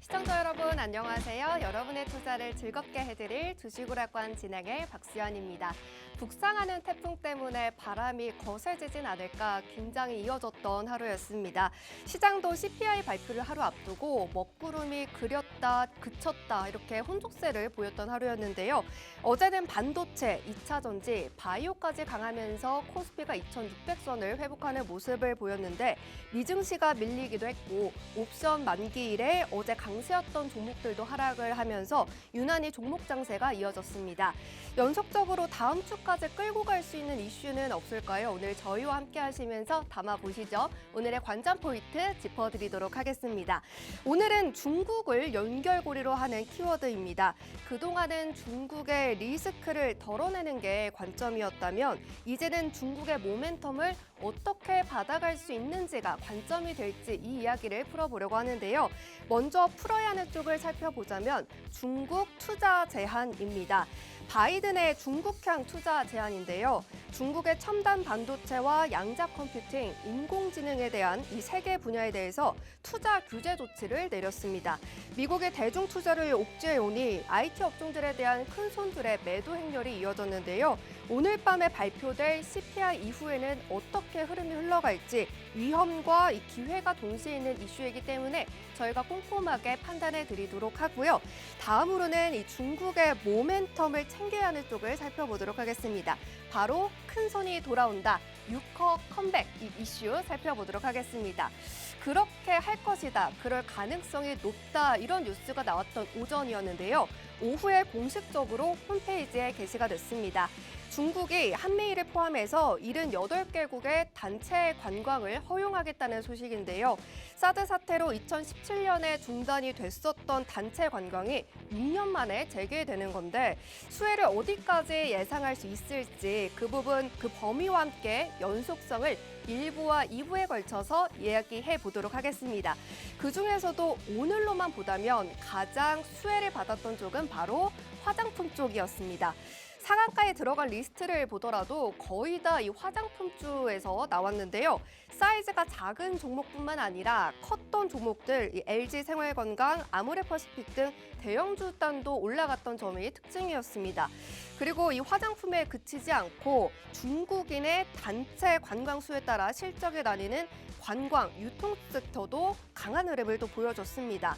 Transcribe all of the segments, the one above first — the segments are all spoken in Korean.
시청자 여러분 안녕하세요. 여러분의 투자를 즐겁게 해드릴 주식오락관 진행의 박수연입니다. 북상하는 태풍 때문에 바람이 거세지진 않을까 긴장이 이어졌던 하루였습니다. 시장도 CPI 발표를 하루 앞두고 먹구름이 그렸다 그쳤다 이렇게 혼족세를 보였던 하루였는데요. 어제는 반도체, 2차 전지, 바이오까지 강하면서 코스피가 2,600선을 회복하는 모습을 보였는데 미증시가 밀리기도 했고 옵션 만기일에 어제 강세였던 종목들도 하락을 하면서 유난히 종목 장세가 이어졌습니다. 연속적으로 다음 주까지 끌고 갈 수 있는 이슈는 없을까요? 오늘 저희와 함께 하시면서 담아보시죠. 오늘의 관전 포인트 짚어드리도록 하겠습니다. 오늘은 중국을 연결고리로 하는 키워드입니다. 그동안은 중국의 리스크를 덜어내는 게 관점이었다면 이제는 중국의 모멘텀을 어떻게 받아갈 수 있는지가 관점이 될지 이 이야기를 풀어보려고 하는데요. 먼저 풀어야 하는 쪽을 살펴보자면 중국 투자 제한입니다. 바이든의 중국향 투자 제한인데요. 중국의 첨단 반도체와 양자 컴퓨팅, 인공지능에 대한 이 세 개 분야에 대해서 투자 규제 조치를 내렸습니다. 미국의 대중 투자를 억제해오니 IT 업종들에 대한 큰 손들의 매도 행렬이 이어졌는데요. 오늘 밤에 발표될 CPI 이후에는 어떻게 흐름이 흘러갈지 위험과 이 기회가 동시에 있는 이슈이기 때문에 저희가 꼼꼼하게 판단해 드리도록 하고요. 다음으로는 이 중국의 모멘텀을 챙겨야 하는 쪽을 살펴보도록 하겠습니다. 바로 큰 손이 돌아온다. 6호 컴백 이 이슈 살펴보도록 하겠습니다. 그렇게 할 것이다. 그럴 가능성이 높다. 이런 뉴스가 나왔던 오전이었는데요. 오후에 공식적으로 홈페이지에 게시가 됐습니다. 중국이 한미일을 포함해서 78개국의 단체 관광을 허용하겠다는 소식인데요. 사드 사태로 2017년에 중단이 됐었던 단체 관광이 6년 만에 재개되는 건데 수혜를 어디까지 예상할 수 있을지 그 부분 그 범위와 함께 연속성을 1부와 2부에 걸쳐서 이야기해 보도록 하겠습니다. 그중에서도 오늘로만 보다면 가장 수혜를 받았던 쪽은 바로 화장품 쪽이었습니다. 상한가에 들어갈 리스트를 보더라도 거의 다 이 화장품주에서 나왔는데요. 사이즈가 작은 종목뿐만 아니라 컸던 종목들, 이 LG 생활건강, 아모레퍼시픽 등 대형주 단도 올라갔던 점이 특징이었습니다. 그리고 이 화장품에 그치지 않고 중국인의 단체 관광 수에 따라 실적이 나뉘는 관광, 유통 섹터도 강한 흐름을 또 보여줬습니다.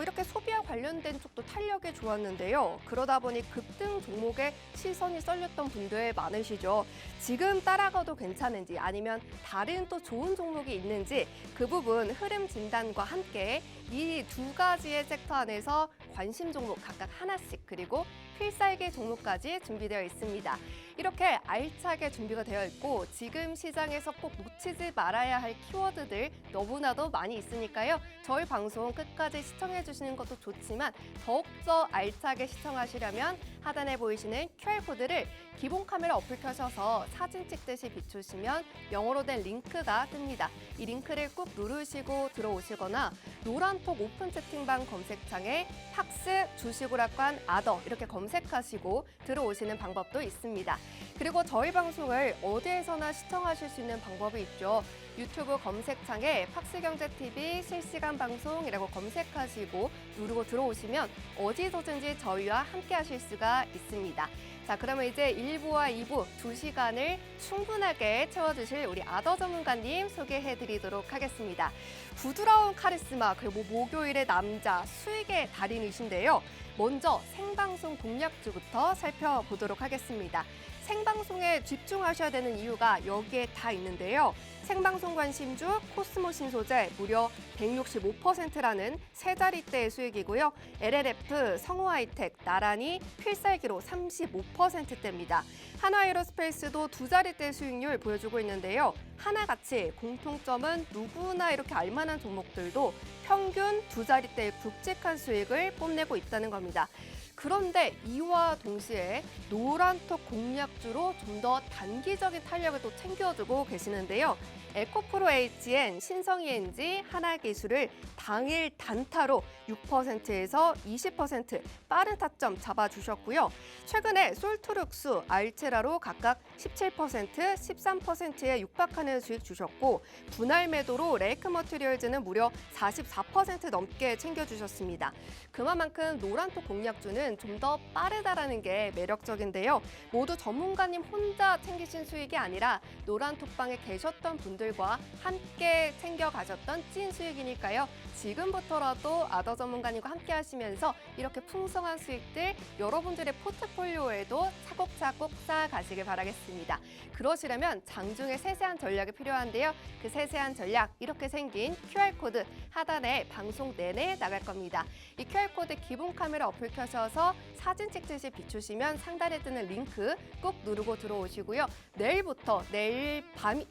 이렇게 소비와 관련된 쪽도 탄력이 좋았는데요. 그러다 보니 급등 종목에 시선이 쏠렸던 분들 많으시죠. 지금 따라가도 괜찮은지 아니면 다른 또 좋은 종목이 있는지 그 부분 흐름 진단과 함께 이 두 가지의 섹터 안에서 관심 종목 각각 하나씩 그리고 필살기 종목까지 준비되어 있습니다. 이렇게 알차게 준비가 되어 있고 지금 시장에서 꼭 놓치지 말아야 할 키워드들 너무나도 많이 있으니까요. 저희 방송 끝까지 시청해 주시는 것도 좋지만 더욱더 알차게 시청하시려면 하단에 보이시는 QR코드를 기본 카메라 어플 켜셔서 사진 찍듯이 비추시면 영어로 된 링크가 뜹니다. 이 링크를 꾹 누르시고 들어오시거나 노란톡 오픈 채팅방 검색창에 팍스 주식오락관 아더 이렇게 검색하시고 들어오시는 방법도 있습니다. 그리고 저희 방송을 어디에서나 시청하실 수 있는 방법이 있죠. 유튜브 검색창에 팍스경제TV 실시간 방송이라고 검색하시고 누르고 들어오시면 어디서든지 저희와 함께 하실 수가 있습니다. 자, 그러면 이제 1부와 2부 2시간을 충분하게 채워주실 우리 아더 전문가님 소개해드리도록 하겠습니다. 부드러운 카리스마 그리고 목요일의 남자 수익의 달인이신데요. 먼저 생방송 공략주부터 살펴보도록 하겠습니다. 생방송에 집중하셔야 되는 이유가 여기에 다 있는데요. 생방송 관심주 코스모 신소재 무려 165%라는 세 자릿대의 수익이고요. LLF, 성호하이텍 나란히 필살기로 35%대입니다. 한화에어로스페이스도 두 자릿대 수익률 보여주고 있는데요. 하나같이 공통점은 누구나 이렇게 알만한 종목들도 평균 두 자릿대의 굵직한 수익을 뽐내고 있다는 겁니다. 그런데 이와 동시에 노란톡 공략주로 좀 더 단기적인 탄력을 또 챙겨주고 계시는데요. 에코프로 HN, 신성ENG, 하나기술을 당일 단타로 6%에서 20% 빠른 타점 잡아주셨고요. 최근에 솔트룩스, 알체라로 각각 17%, 13%에 육박하는 수익 주셨고 분할 매도로 레이크 머티리얼즈는 무려 44% 넘게 챙겨주셨습니다. 그만큼 노란톡 공략주는 좀 더 빠르다라는 게 매력적인데요. 모두 전문가님 혼자 챙기신 수익이 아니라 노란톡방에 계셨던 분들과 함께 챙겨가셨던 찐 수익이니까요. 지금부터라도 아더 전문가님과 함께 하시면서 이렇게 풍성한 수익들 여러분들의 포트폴리오에도 차곡차곡 쌓아가시길 바라겠습니다. 그러시려면 장중에 세세한 전략이 필요한데요. 그 세세한 전략 이렇게 생긴 QR코드 하단에 방송 내내 나갈 겁니다. 이 QR코드 기본 카메라 어플 켜셔서 사진 찍듯이 비추시면 상단에 뜨는 링크 꼭 누르고 들어오시고요. 내일부터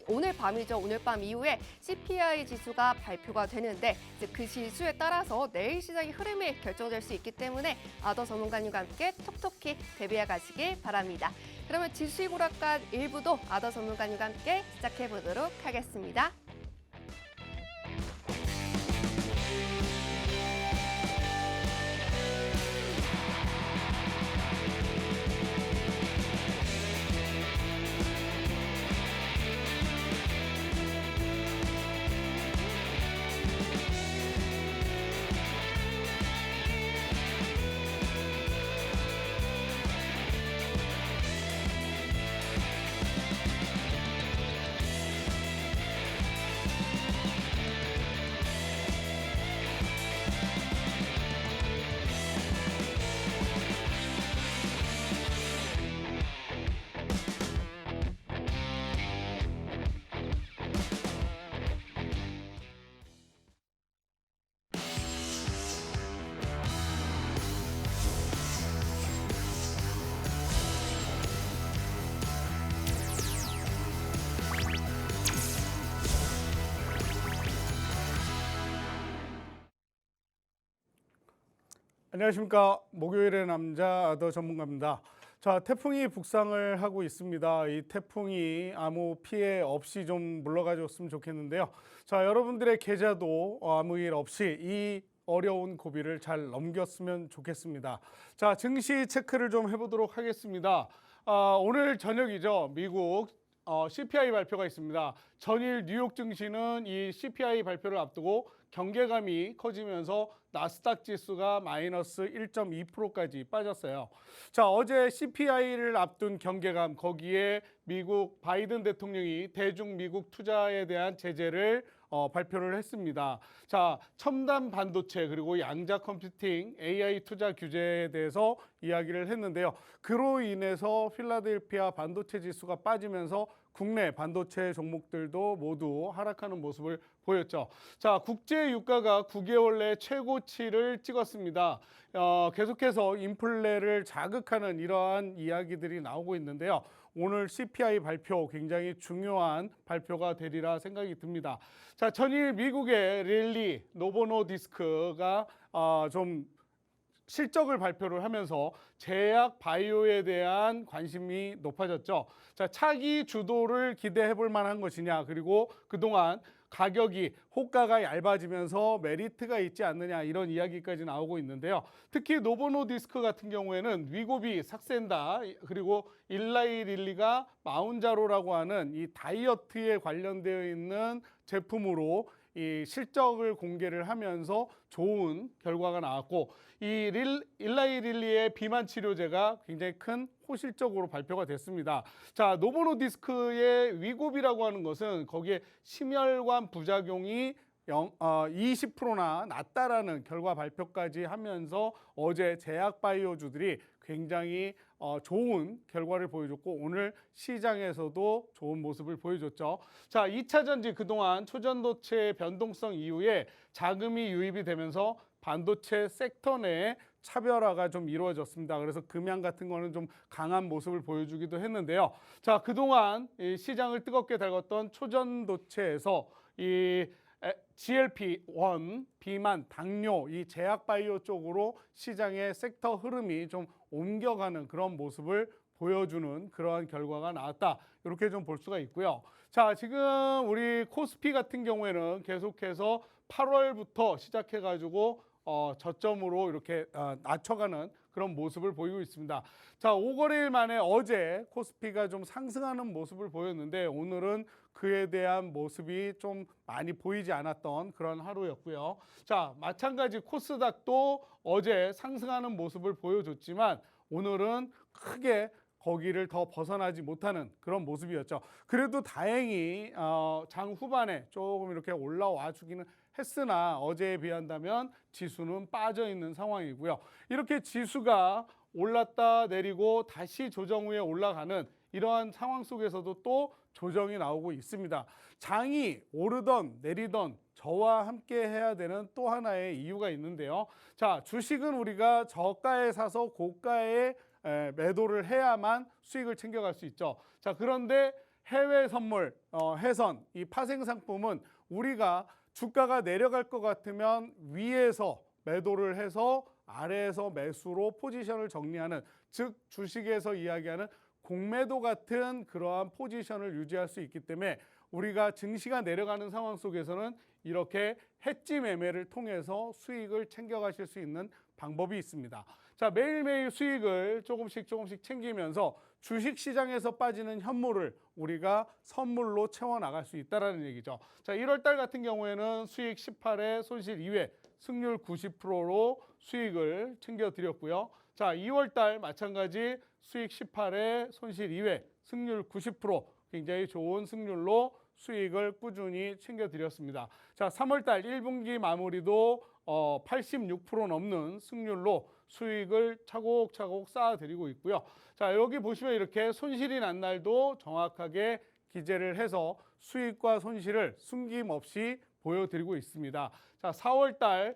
오늘 밤이죠. 오늘 밤 이후에 CPI 지수가 발표가 되는데 그 지수에 따라서 내일 시장의 흐름이 결정될 수 있기 때문에 아더 전문가님과 함께 톡톡히 대비해 가시길 바랍니다. 그러면 지수익 오락관 1부도 아더 전문가님과 함께 시작해 보도록 하겠습니다. 안녕하십니까. 목요일의 남자 아더 전문가입니다. 자, 태풍이 북상을 하고 있습니다. 이 태풍이 아무 피해 없이 좀 물러가줬으면 좋겠는데요. 자, 여러분들의 계좌도 아무 일 없이 이 어려운 고비를 잘 넘겼으면 좋겠습니다. 자, 증시 체크를 좀 해보도록 하겠습니다. 오늘 저녁이죠. 미국 CPI 발표가 있습니다. 전일 뉴욕 증시는 이 CPI 발표를 앞두고 경계감이 커지면서 나스닥 지수가 마이너스 1.2%까지 빠졌어요. 자, 어제 CPI를 앞둔 경계감, 거기에 미국 바이든 대통령이 대중 미국 투자에 대한 제재를 발표를 했습니다. 자, 첨단 반도체 그리고 양자 컴퓨팅, AI 투자 규제에 대해서 이야기를 했는데요. 그로 인해서 필라델피아 반도체 지수가 빠지면서 국내 반도체 종목들도 모두 하락하는 모습을 보였죠. 자, 국제 유가가 9개월 내 최고치를 찍었습니다. 계속해서 인플레를 자극하는 이러한 이야기들이 나오고 있는데요. 오늘 CPI 발표 굉장히 중요한 발표가 되리라 생각이 듭니다. 자, 전일 미국의 릴리 노보노디스크가 좀 실적을 발표를 하면서 제약 바이오에 대한 관심이 높아졌죠. 자, 차기 주도를 기대해 볼 만한 것이냐, 그리고 그동안 가격이 호가가 얇아지면서 메리트가 있지 않느냐, 이런 이야기까지 나오고 있는데요. 특히 노보노디스크 같은 경우에는 위고비, 삭센다, 그리고 일라이 릴리가 마운자로라고 하는 이 다이어트에 관련되어 있는 제품으로 이 실적을 공개를 하면서 좋은 결과가 나왔고, 이 일라이 릴리의 비만 치료제가 굉장히 큰 호실적으로 발표가 됐습니다. 자, 노보노디스크의 위고비라고 하는 것은 거기에 심혈관 부작용이 20%나 낮다라는 결과 발표까지 하면서 어제 제약 바이오주들이 굉장히 좋은 결과를 보여줬고 오늘 시장에서도 좋은 모습을 보여줬죠. 자, 2차 전지 그동안 초전도체 변동성 이후에 자금이 유입이 되면서 반도체 섹터 내에 차별화가 좀 이루어졌습니다. 그래서 금양 같은 거는 좀 강한 모습을 보여주기도 했는데요. 자, 그동안 이 시장을 뜨겁게 달궜던 초전도체에서 이 GLP-1, 비만, 당뇨, 이 제약바이오 쪽으로 시장의 섹터 흐름이 좀 옮겨가는 그런 모습을 보여주는 그러한 결과가 나왔다. 이렇게 좀 볼 수가 있고요. 자, 지금 우리 코스피 같은 경우에는 계속해서 8월부터 시작해가지고 저점으로 이렇게 낮춰가는 그런 모습을 보이고 있습니다. 자, 5거래일 만에 어제 코스피가 좀 상승하는 모습을 보였는데 오늘은 그에 대한 모습이 좀 많이 보이지 않았던 그런 하루였고요. 자, 마찬가지 코스닥도 어제 상승하는 모습을 보여줬지만 오늘은 크게 거기를 더 벗어나지 못하는 그런 모습이었죠. 그래도 다행히 장 후반에 조금 이렇게 올라와 주기는 했으나 어제에 비한다면 지수는 빠져 있는 상황이고요. 이렇게 지수가 올랐다 내리고 다시 조정 후에 올라가는 이러한 상황 속에서도 또 조정이 나오고 있습니다. 장이 오르던 내리던 저와 함께 해야 되는 또 하나의 이유가 있는데요. 자, 주식은 우리가 저가에 사서 고가에 매도를 해야만 수익을 챙겨갈 수 있죠. 자, 그런데 해외 선물, 해선, 이 파생 상품은 우리가 주가가 내려갈 것 같으면 위에서 매도를 해서 아래에서 매수로 포지션을 정리하는, 즉 주식에서 이야기하는 공매도 같은 그러한 포지션을 유지할 수 있기 때문에 우리가 증시가 내려가는 상황 속에서는 이렇게 해지 매매를 통해서 수익을 챙겨가실 수 있는 방법이 있습니다. 자, 매일매일 수익을 조금씩 챙기면서 주식시장에서 빠지는 현물을 우리가 선물로 채워나갈 수 있다는 얘기죠. 자, 1월달 같은 경우에는 수익 18에 손실 2회, 승률 90%로 수익을 챙겨드렸고요. 자, 2월달 마찬가지 수익 18에 손실 2회, 승률 90%, 굉장히 좋은 승률로 수익을 꾸준히 챙겨드렸습니다. 자, 3월달 1분기 마무리도 86% 넘는 승률로 수익을 차곡차곡 쌓아드리고 있고요. 자, 여기 보시면 이렇게 손실이 난 날도 정확하게 기재를 해서 수익과 손실을 숨김없이 보여드리고 있습니다. 자, 4월달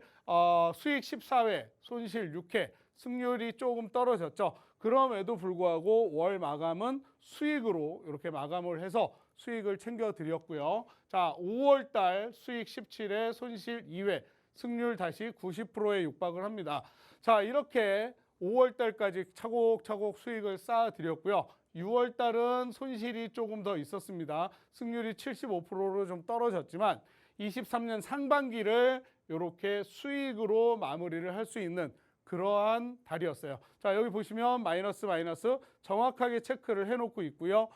수익 14회, 손실 6회, 승률이 조금 떨어졌죠. 그럼에도 불구하고 월 마감은 수익으로 이렇게 마감을 해서 수익을 챙겨드렸고요. 자, 5월달 수익 17회, 손실 2회, 승률 다시 90%에 육박을 합니다. 자, 이렇게 5월달까지 차곡차곡 수익을 쌓아드렸고요. 6월달은 손실이 조금 더 있었습니다. 승률이 75%로 좀 떨어졌지만 23년 상반기를 이렇게 수익으로 마무리를 할 수 있는 그러한 달이었어요. 자, 여기 보시면 마이너스 정확하게 체크를 해놓고 있고요.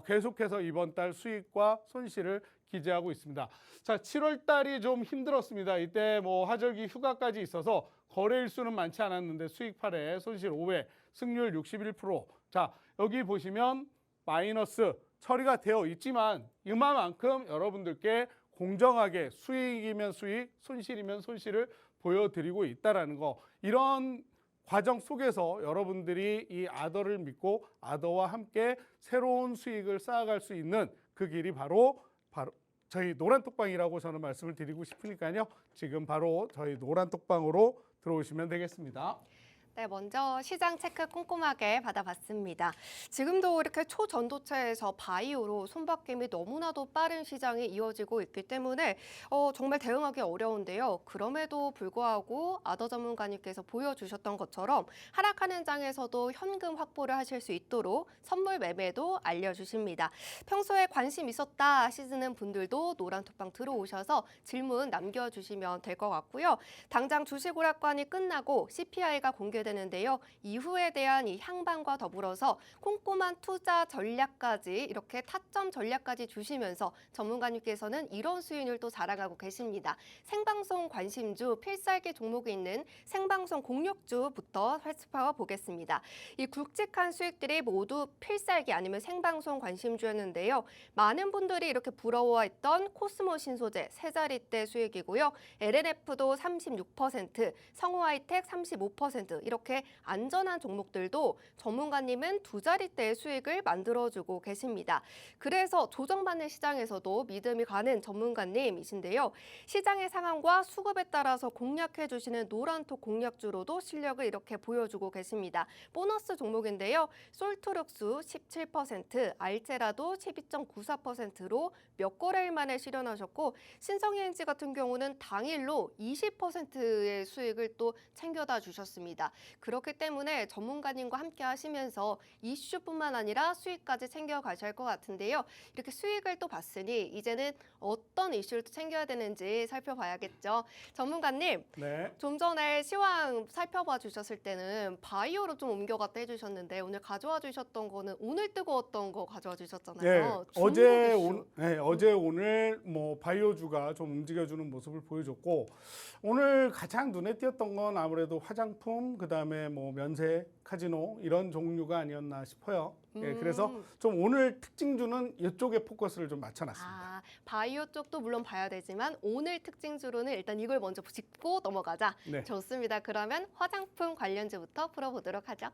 계속해서 이번 달 수익과 손실을 기재하고 있습니다. 자, 7월 달이 좀 힘들었습니다. 이때 뭐 하절기 휴가까지 있어서 거래일수는 많지 않았는데 수익 8회, 손실 5회, 승률 61%. 자, 여기 보시면 마이너스 처리가 되어 있지만 이만큼 여러분들께 공정하게 수익이면 수익, 손실이면 손실을 보여드리고 있다는 거. 이런 과정 속에서 여러분들이 이 아더를 믿고 아더와 함께 새로운 수익을 쌓아갈 수 있는 그 길이 바로 저희 노란톡방이라고 저는 말씀을 드리고 싶으니까요. 지금 바로 저희 노란톡방으로 들어오시면 되겠습니다. 네, 먼저 시장 체크 꼼꼼하게 받아봤습니다. 지금도 이렇게 초전도체에서 바이오로 손바뀜이 너무나도 빠른 시장이 이어지고 있기 때문에 정말 대응하기 어려운데요. 그럼에도 불구하고 아더 전문가님께서 보여주셨던 것처럼 하락하는 장에서도 현금 확보를 하실 수 있도록 선물 매매도 알려주십니다. 평소에 관심 있었다 하시는 분들도 노란톡방 들어오셔서 질문 남겨주시면 될 것 같고요. 당장 주식오락관이 끝나고 CPI가 되는데요. 이후에 대한 이 향방과 더불어서 꼼꼼한 투자 전략까지 이렇게 타점 전략까지 주시면서 전문가님께서는 이런 수익률 또 자랑하고 계십니다. 생방송 관심주 필살기 종목이 있는 생방송 공략주부터 살펴 보겠습니다. 이 굵직한 수익들이 모두 필살기 아니면 생방송 관심주였는데요. 많은 분들이 이렇게 부러워했던 코스모 신소재 세 자릿대 수익이고요. LNF도 36%, 성우하이텍 35%, 이렇게 안전한 종목들도 전문가님은 두 자릿대의 수익을 만들어주고 계십니다. 그래서 조정받는 시장에서도 믿음이 가는 전문가님이신데요. 시장의 상황과 수급에 따라서 공략해주시는 노란톡 공략주로도 실력을 이렇게 보여주고 계십니다. 보너스 종목인데요. 솔트룩스 17%, 알체라도 12.94%로 몇 거래일 만에 실현하셨고 신성ENG 같은 경우는 당일로 20%의 수익을 또 챙겨다 주셨습니다. 그렇기 때문에 전문가님과 함께 하시면서 이슈뿐만 아니라 수익까지 챙겨가셔야 할 것 같은데요. 이렇게 수익을 또 봤으니 이제는 어떤 이슈를 또 챙겨야 되는지 살펴봐야겠죠. 전문가님, 네. 좀 전에 시황 살펴봐 주셨을 때는 바이오로 좀 옮겨갔다 해주셨는데 오늘 가져와 주셨던 거는 오늘 뜨거웠던 거 가져와 네, 주셨잖아요. 어제 오늘 뭐 바이오주가 좀 움직여주는 모습을 보여줬고 오늘 가장 눈에 띄었던 건 아무래도 화장품, 그다음에 뭐 면세, 카지노 이런 종류가 아니었나 싶어요. 예, 그래서 좀 오늘 특징주는 이쪽에 포커스를 좀 맞춰놨습니다. 아, 바이오 쪽도 물론 봐야 되지만 오늘 특징주로는 일단 이걸 먼저 짚고 넘어가자. 네. 좋습니다. 그러면 화장품 관련주부터 풀어보도록 하죠.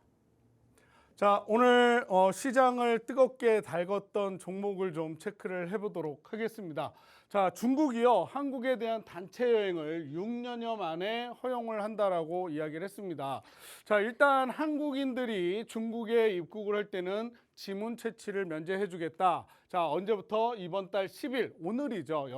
자, 오늘 시장을 뜨겁게 달궜던 종목을 좀 체크를 해보도록 하겠습니다. 자, 중국이요, 한국에 대한 단체 여행을 6년여 만에 허용을 한다라고 이야기를 했습니다. 자, 일단 한국인들이 중국에 입국을 할 때는 지문 채취를 면제해주겠다. 자, 언제부터? 이번 달 10일, 오늘이죠.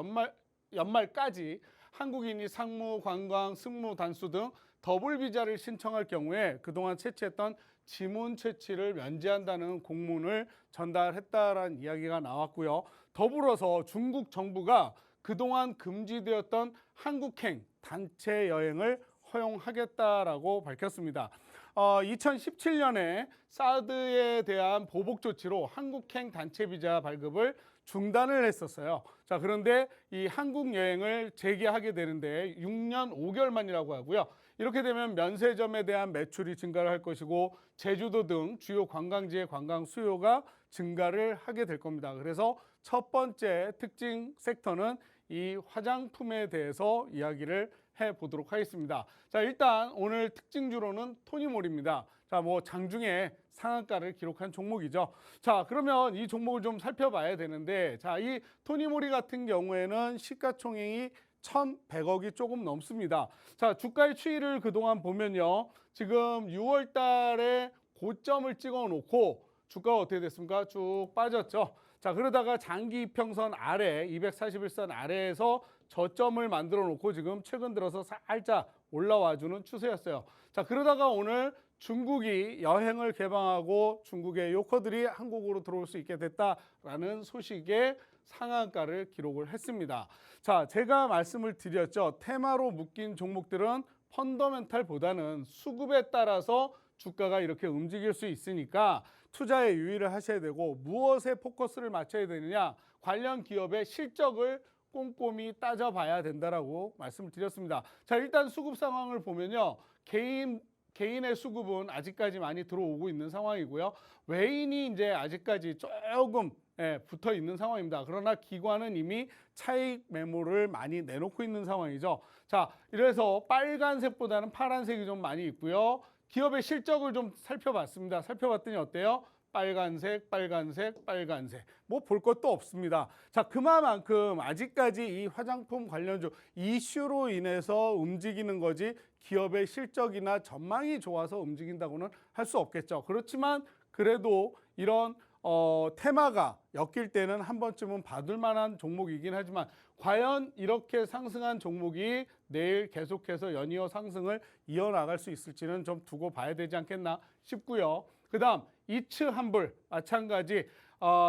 연말까지 한국인이 상무, 관광, 승무, 단수 등 더블 비자를 신청할 경우에 그동안 채취했던 지문 채취를 면제한다는 공문을 전달했다라는 이야기가 나왔고요. 더불어서 중국 정부가 그동안 금지되었던 한국행 단체 여행을 허용하겠다라고 밝혔습니다. 2017년에 사드에 대한 보복 조치로 한국행 단체 비자 발급을 중단을 했었어요. 자, 그런데 이 한국 여행을 재개하게 되는데 6년 5개월 만이라고 하고요. 이렇게 되면 면세점에 대한 매출이 증가를 할 것이고 제주도 등 주요 관광지의 관광 수요가 증가를 하게 될 겁니다. 그래서 첫 번째 특징 섹터는 이 화장품에 대해서 이야기를 해보도록 하겠습니다. 자, 일단 오늘 특징주로는 토니몰입니다. 자, 뭐 장중에 상한가를 기록한 종목이죠. 자, 그러면 이 종목을 좀 살펴봐야 되는데, 자, 이 토니모리 같은 경우에는 시가총액이 1,100억이 조금 넘습니다. 자, 주가의 추이를 그동안 보면요, 지금 6월 달에 고점을 찍어 놓고 주가가 어떻게 됐습니까? 쭉 빠졌죠. 자, 그러다가 장기 이평선 아래 241선 아래에서 저점을 만들어 놓고 지금 최근 들어서 살짝 올라와주는 추세였어요. 자, 그러다가 오늘 중국이 여행을 개방하고 중국의 요커들이 한국으로 들어올 수 있게 됐다라는 소식에 상한가를 기록을 했습니다. 자, 제가 말씀을 드렸죠. 테마로 묶인 종목들은 펀더멘탈보다는 수급에 따라서 주가가 이렇게 움직일 수 있으니까 투자에 유의를 하셔야 되고, 무엇에 포커스를 맞춰야 되느냐, 관련 기업의 실적을 꼼꼼히 따져봐야 된다라고 말씀을 드렸습니다. 자, 일단 수급 상황을 보면요, 개인의 수급은 아직까지 많이 들어오고 있는 상황이고요. 외인이 이제 아직까지 조금 붙어 있는 상황입니다. 그러나 기관은 이미 차익 매물을 많이 내놓고 있는 상황이죠. 자, 이래서 빨간색보다는 파란색이 좀 많이 있고요. 기업의 실적을 좀 살펴봤습니다. 살펴봤더니 어때요? 빨간색, 빨간색, 빨간색. 뭐 볼 것도 없습니다. 자, 그만큼 아직까지 이 화장품 관련주 이슈로 인해서 움직이는 거지 기업의 실적이나 전망이 좋아서 움직인다고는 할 수 없겠죠. 그렇지만 그래도 이런 테마가 엮일 때는 한 번쯤은 봐둘 만한 종목이긴 하지만, 과연 이렇게 상승한 종목이 내일 계속해서 연이어 상승을 이어나갈 수 있을지는 좀 두고 봐야 되지 않겠나 싶고요. 그 다음 이츠 환불 마찬가지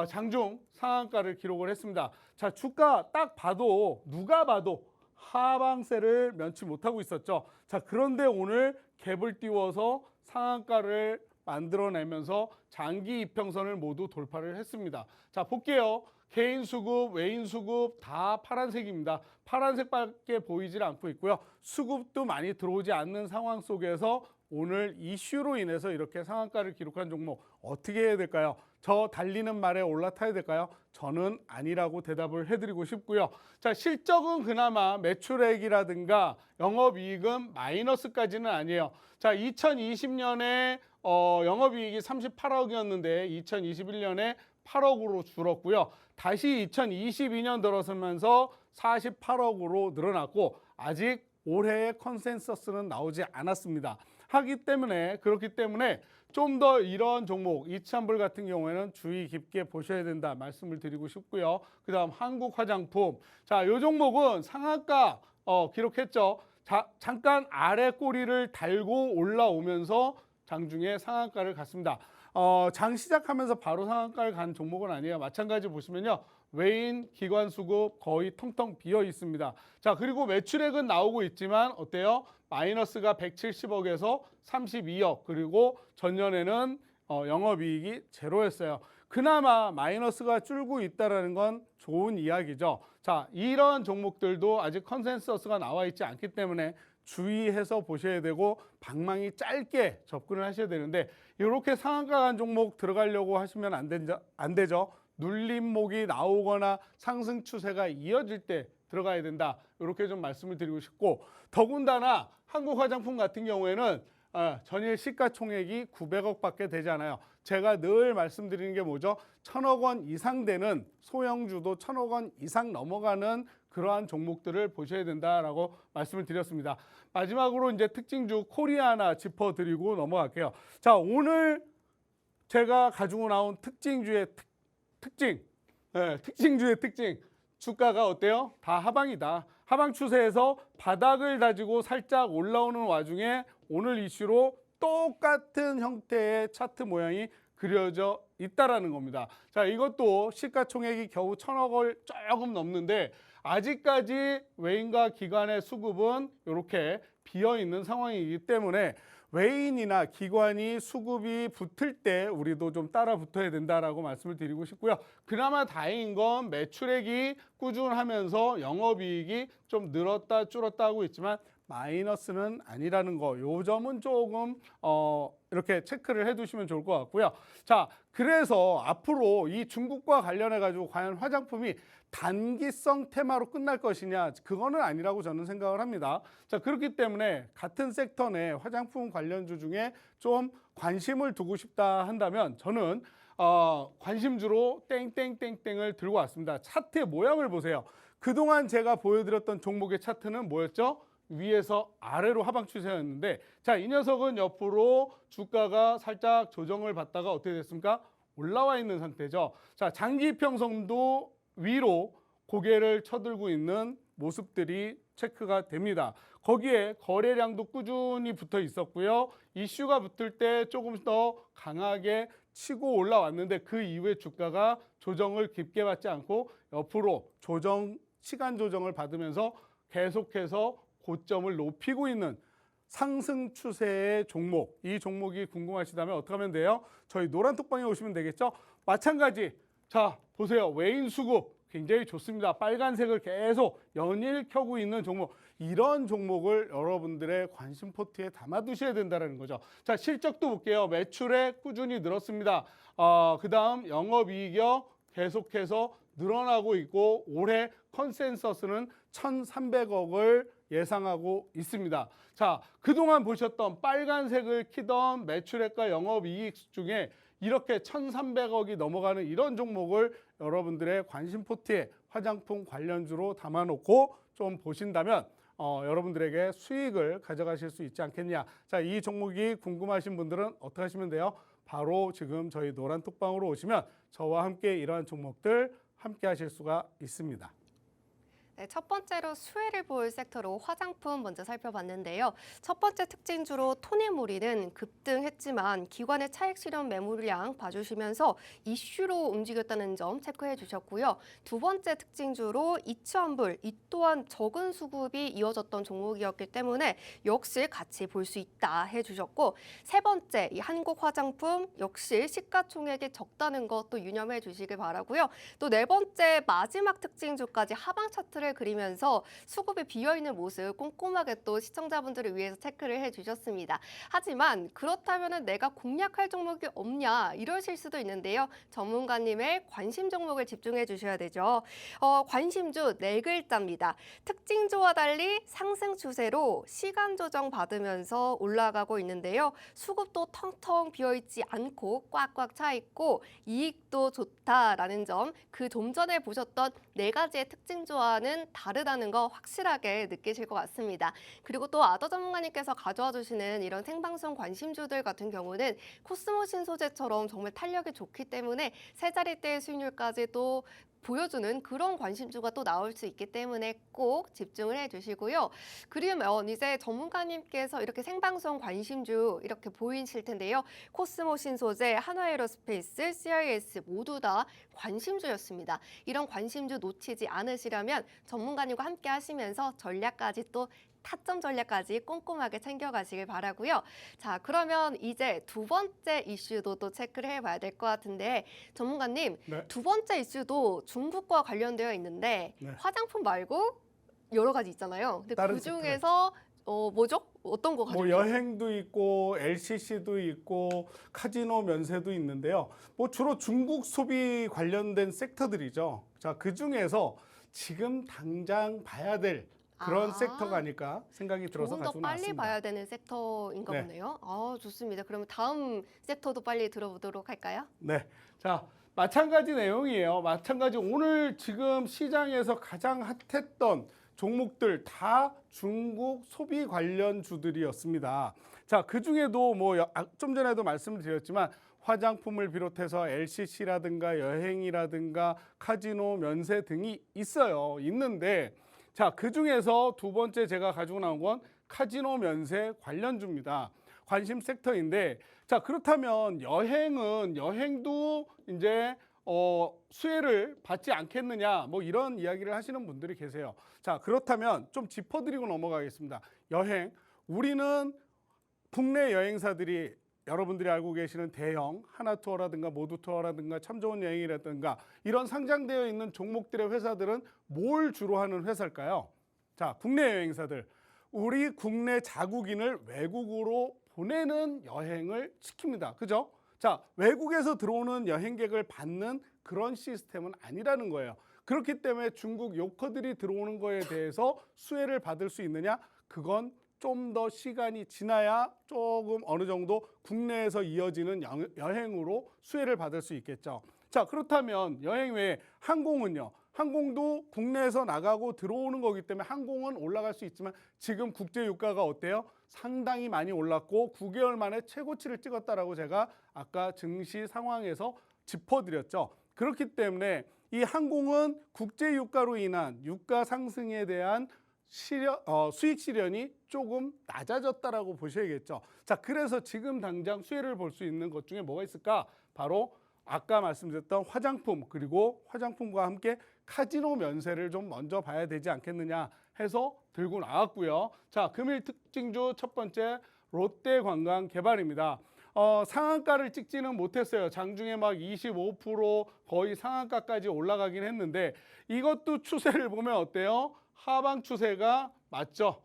장중 상한가를 기록을 했습니다. 자, 주가 딱 봐도 누가 봐도 하방세를 면치 못하고 있었죠. 자, 그런데 오늘 갭을 띄워서 상한가를 만들어내면서 장기 이평선을 모두 돌파를 했습니다. 자, 볼게요. 개인 수급, 외인 수급 다 파란색입니다. 파란색밖에 보이질 않고 있고요. 수급도 많이 들어오지 않는 상황 속에서 오늘 이슈로 인해서 이렇게 상한가를 기록한 종목 어떻게 해야 될까요? 저 달리는 말에 올라타야 될까요? 저는 아니라고 대답을 해드리고 싶고요. 자, 실적은 그나마 매출액이라든가 영업이익은 마이너스까지는 아니에요. 자, 2020년에 영업이익이 38억이었는데 2021년에 8억으로 줄었고요. 다시 2022년 들어서면서 48억으로 늘어났고 아직 올해의 컨센서스는 나오지 않았습니다. 그렇기 때문에 좀 더 이런 종목 이츠환불 같은 경우에는 주의 깊게 보셔야 된다 말씀을 드리고 싶고요. 그 다음 한국 화장품, 자, 이 종목은 상한가 기록했죠. 잠깐 아래 꼬리를 달고 올라오면서 장중에 상한가를 갔습니다. 장 시작하면서 바로 상한가를 간 종목은 아니에요. 마찬가지 보시면요. 외인 기관 수급 거의 텅텅 비어 있습니다. 자, 그리고 매출액은 나오고 있지만 어때요? 마이너스가 170억에서 32억, 그리고 전년에는 영업이익이 제로였어요. 그나마 마이너스가 줄고 있다는 건 좋은 이야기죠. 자, 이런 종목들도 아직 컨센서스가 나와 있지 않기 때문에 주의해서 보셔야 되고 방망이 짧게 접근을 하셔야 되는데, 이렇게 상한가 간 종목 들어가려고 하시면 안 되죠. 눌림목이 나오거나 상승 추세가 이어질 때 들어가야 된다. 이렇게 좀 말씀을 드리고 싶고, 더군다나 한국 화장품 같은 경우에는 전일 시가총액이 900억밖에 되지 않아요. 제가 늘 말씀드리는 게 뭐죠? 1,000억 원 이상 되는 소형주도 1,000억 원 이상 넘어가는 그러한 종목들을 보셔야 된다라고 말씀을 드렸습니다. 마지막으로 이제 특징주 코리아나 짚어드리고 넘어갈게요. 자, 오늘 제가 가지고 나온 특징주의 특징주의 특징. 주가가 어때요? 다 하방이다. 하방 추세에서 바닥을 다지고 살짝 올라오는 와중에 오늘 이슈로 똑같은 형태의 차트 모양이 그려져 있다라는 겁니다. 자, 이것도 시가총액이 겨우 1,000억을 조금 넘는데 아직까지 외인과 기관의 수급은 이렇게 비어 있는 상황이기 때문에 외인이나 기관이 수급이 붙을 때 우리도 좀 따라 붙어야 된다라고 말씀을 드리고 싶고요. 그나마 다행인 건 매출액이 꾸준하면서 영업이익이 좀 늘었다 줄었다 하고 있지만 마이너스는 아니라는 거, 요 점은 조금 이렇게 체크를 해두시면 좋을 것 같고요. 자, 그래서 앞으로 이 중국과 관련해 가지고 과연 화장품이 단기성 테마로 끝날 것이냐, 그거는 아니라고 저는 생각을 합니다. 자, 그렇기 때문에 같은 섹터 내 화장품 관련주 중에 좀 관심을 두고 싶다 한다면 저는 관심주로 땡땡땡땡을 들고 왔습니다. 차트의 모양을 보세요. 그동안 제가 보여드렸던 종목의 차트는 뭐였죠? 위에서 아래로 하방 추세였는데, 자, 이 녀석은 옆으로 주가가 살짝 조정을 받다가 어떻게 됐습니까? 올라와 있는 상태죠. 자, 장기 평선도 위로 고개를 쳐들고 있는 모습들이 체크가 됩니다. 거기에 거래량도 꾸준히 붙어 있었고요. 이슈가 붙을 때 조금 더 강하게 치고 올라왔는데 그 이후에 주가가 조정을 깊게 받지 않고 옆으로 시간 조정을 받으면서 계속해서 고점을 높이고 있는 상승 추세의 종목, 이 종목이 궁금하시다면 어떻게 하면 돼요? 저희 노란톡방에 오시면 되겠죠? 마찬가지, 자 보세요. 외인 수급 굉장히 좋습니다. 빨간색을 계속 연일 켜고 있는 종목, 이런 종목을 여러분들의 관심 포트에 담아두셔야 된다는 거죠. 자, 실적도 볼게요. 매출액 꾸준히 늘었습니다. 그 다음 영업이익이요 계속해서 늘어나고 있고 올해 컨센서스는 1,300억을 예상하고 있습니다. 자, 그동안 보셨던 빨간색을 키던 매출액과 영업이익 중에 이렇게 1,300억이 넘어가는 이런 종목을 여러분들의 관심 포트에 화장품 관련주로 담아놓고 좀 보신다면 여러분들에게 수익을 가져가실 수 있지 않겠냐. 자, 이 종목이 궁금하신 분들은 어떻게 하시면 돼요? 바로 지금 저희 노란톡방으로 오시면 저와 함께 이러한 종목들 함께 하실 수가 있습니다. 네, 첫 번째로 수혜를 볼 섹터로 화장품 먼저 살펴봤는데요. 첫 번째 특징주로 토니모리는 급등했지만 기관의 차익 실현 매물량 봐주시면서 이슈로 움직였다는 점 체크해 주셨고요. 두 번째 특징주로 이츠환불, 이 또한 적은 수급이 이어졌던 종목이었기 때문에 역시 같이 볼 수 있다 해주셨고, 세 번째 이 한국 화장품 역시 시가총액이 적다는 것도 유념해 주시길 바라고요. 또 네 번째 마지막 특징주까지 하방 차트를 그리면서 수급이 비어있는 모습 꼼꼼하게 또 시청자분들을 위해서 체크를 해주셨습니다. 하지만 그렇다면 내가 공략할 종목이 없냐 이러실 수도 있는데요. 전문가님의 관심 종목을 집중해 주셔야 되죠. 관심주 네 글자입니다. 특징주와 달리 상승 추세로 시간 조정 받으면서 올라가고 있는데요. 수급도 텅텅 비어있지 않고 꽉꽉 차 있고 이익도 좋다라는 점, 그 좀 전에 보셨던 네 가지의 특징주와는 다르다는 거 확실하게 느끼실 것 같습니다. 그리고 또 아더 전문가님께서 가져와 주시는 이런 생방송 관심주들 같은 경우는 코스모신 소재처럼 정말 탄력이 좋기 때문에 세 자릿대의 수익률까지도 보여주는 그런 관심주가 또 나올 수 있기 때문에 꼭 집중을 해주시고요. 그러면 이제 전문가님께서 이렇게 생방송 관심주 이렇게 보이실 텐데요. 코스모 신소재, 한화에어로스페이스, CIS 모두 다 관심주였습니다. 이런 관심주 놓치지 않으시려면 전문가님과 함께 하시면서 전략까지 또 타점 전략까지 꼼꼼하게 챙겨가시길 바라고요. 자, 그러면 이제 두 번째 이슈도 또 체크를 해봐야 될 것 같은데 전문가님, 네. 두 번째 이슈도 중국과 관련되어 있는데 네. 화장품 말고 여러 가지 있잖아요. 근데 다른 그 중에서 뭐죠? 어떤 거 가지고? 뭐 여행도 있고 LCC도 있고 카지노 면세도 있는데요. 뭐 주로 중국 소비 관련된 섹터들이죠. 자, 그 중에서 지금 당장 봐야 될 그런 아, 섹터가 아닐까 생각이 들어서 조금 더 가지고 빨리 나왔습니다. 봐야 되는 섹터인가 네. 보네요. 아, 좋습니다. 그러면 다음 섹터도 빨리 들어보도록 할까요? 네. 자, 마찬가지 내용이에요. 마찬가지 오늘 지금 시장에서 가장 핫했던 종목들 다 중국 소비 관련주들이었습니다. 자, 그 중에도 뭐 좀 전에도 말씀을 드렸지만 화장품을 비롯해서 LCC라든가 여행이라든가 카지노, 면세 등이 있어요. 있는데 자, 그 중에서 두 번째 제가 가지고 나온 건 카지노 면세 관련주입니다. 관심 섹터인데 자, 그렇다면 여행도 이제 수혜를 받지 않겠느냐 뭐 이런 이야기를 하시는 분들이 계세요. 자, 그렇다면 좀 짚어드리고 넘어가겠습니다. 여행, 우리는 국내 여행사들이 여러분들이 알고 계시는 대형 하나투어라든가 모두투어라든가 참 좋은 여행이라든가 이런 상장되어 있는 종목들의 회사들은 뭘 주로 하는 회사일까요? 자, 국내 여행사들. 우리 국내 자국인을 외국으로 보내는 여행을 시킵니다. 그죠? 자, 외국에서 들어오는 여행객을 받는 그런 시스템은 아니라는 거예요. 그렇기 때문에 중국 요커들이 들어오는 거에 대해서 수혜를 받을 수 있느냐? 그건 좀 더 시간이 지나야 조금 어느 정도 국내에서 이어지는 여행으로 수혜를 받을 수 있겠죠. 자, 그렇다면 여행 외에 항공은요. 항공도 국내에서 나가고 들어오는 거기 때문에 항공은 올라갈 수 있지만 지금 국제 유가가 어때요? 상당히 많이 올랐고 9개월 만에 최고치를 찍었다라고 제가 아까 증시 상황에서 짚어드렸죠. 그렇기 때문에 이 항공은 국제 유가로 인한 유가 상승에 대한 수익 실현이 조금 낮아졌다라고 보셔야겠죠. 자, 그래서 지금 당장 수혜를 볼 수 있는 것 중에 뭐가 있을까? 바로 아까 말씀드렸던 화장품 그리고 화장품과 함께 카지노 면세를 좀 먼저 봐야 되지 않겠느냐 해서 들고 나왔고요. 자, 금일 특징주 첫 번째 롯데관광개발입니다. 상한가를 찍지는 못했어요. 장중에 막 25% 거의 상한가까지 올라가긴 했는데 이것도 추세를 보면 어때요? 하방 추세가 맞죠?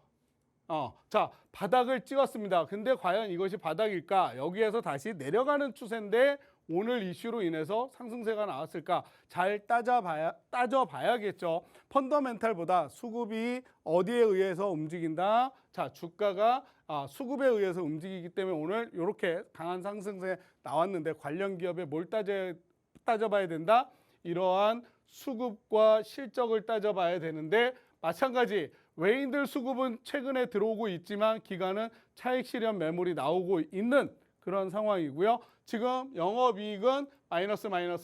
자, 바닥을 찍었습니다. 근데 과연 이것이 바닥일까? 여기에서 다시 내려가는 추세인데 오늘 이슈로 인해서 상승세가 나왔을까? 잘 따져봐야겠죠. 펀더멘탈보다 수급이 어디에 의해서 움직인다? 자, 주가가 수급에 의해서 움직이기 때문에 오늘 이렇게 강한 상승세 나왔는데 관련 기업에 뭘 따져봐야 된다? 이러한 수급과 실적을 따져봐야 되는데 마찬가지 외인들 수급은 최근에 들어오고 있지만 기관은 차익 실현 매물이 나오고 있는 그런 상황이고요. 지금 영업이익은